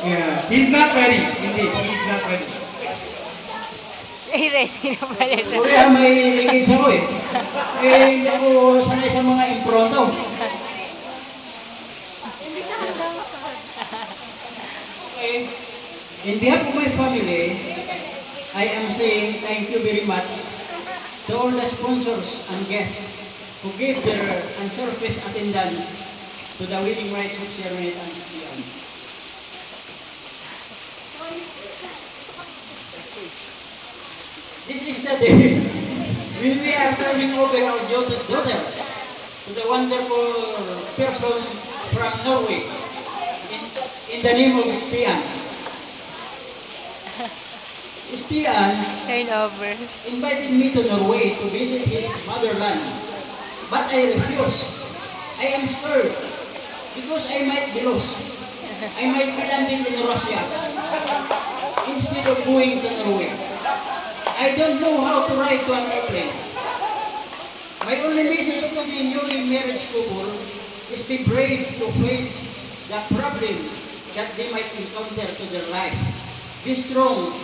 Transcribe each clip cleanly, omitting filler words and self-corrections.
Yeah, he's not ready. Indeed, he's not ready. Ay, ready na pala siya. Kaya may engage ako eh. Hindi ako sanay sa mga impronto. Okay. In behalf of my family, I am saying thank you very much to all the sponsors and guests who gave their unselfish attendance to the wedding rites of Chairman and Stian. This is the day when we are turning over our daughter to the wonderful person from Norway in the name of Stian. Stian Turn over. invited me to Norway to visit his motherland, but I refused. I am scared because I might be lost. I might be landing in Russia instead of going to Norway. I don't know how to ride to an airplane. My only message to the newly married couple is be brave to face the problem that they might encounter to their life. Be strong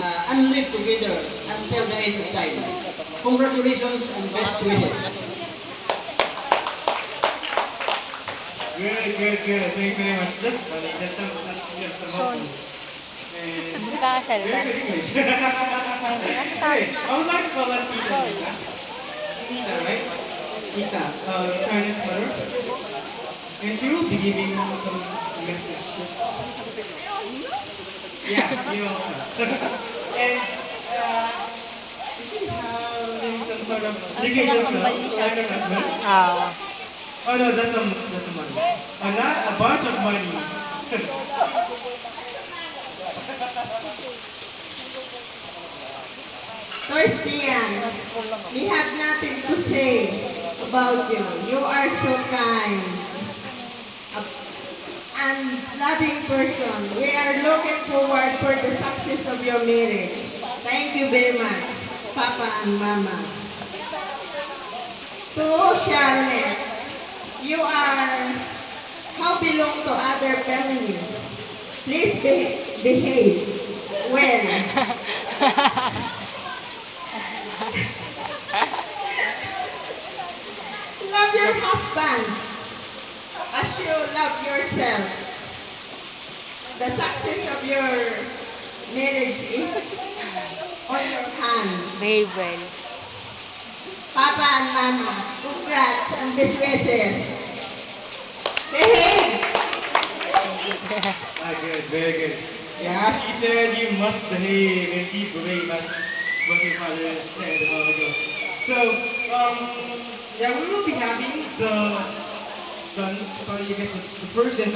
and live together until the end of time. Congratulations and best wishes. Good, good, good. Thank you very much. That's funny. That's somehow cool. And Magkakasal very ba? good English. Hey, I would like to call that Tita Nita. Nita, right? Nita, China's mother. And she will be giving some message. Yeah, you also. And you should have maybe some sort of education as well, like her husband. Oo. Oh no, that's a money. Not a bunch of money. Christian, we have nothing to say about you. You are so kind and loving person. We are looking forward for the success of your marriage. Thank you very much, Papa and Mama. To Charlotte, you are how belong to other families. Please behave well. Love your husband as you love yourself. The success of your marriage is on your hands. Behave well. Papa and Mama, congrats and best wishes. Behave! Good, very good. Yeah, she said you must behave and keep brave as what your father said a while ago. So, yeah, we will be having the guns, I guess the first is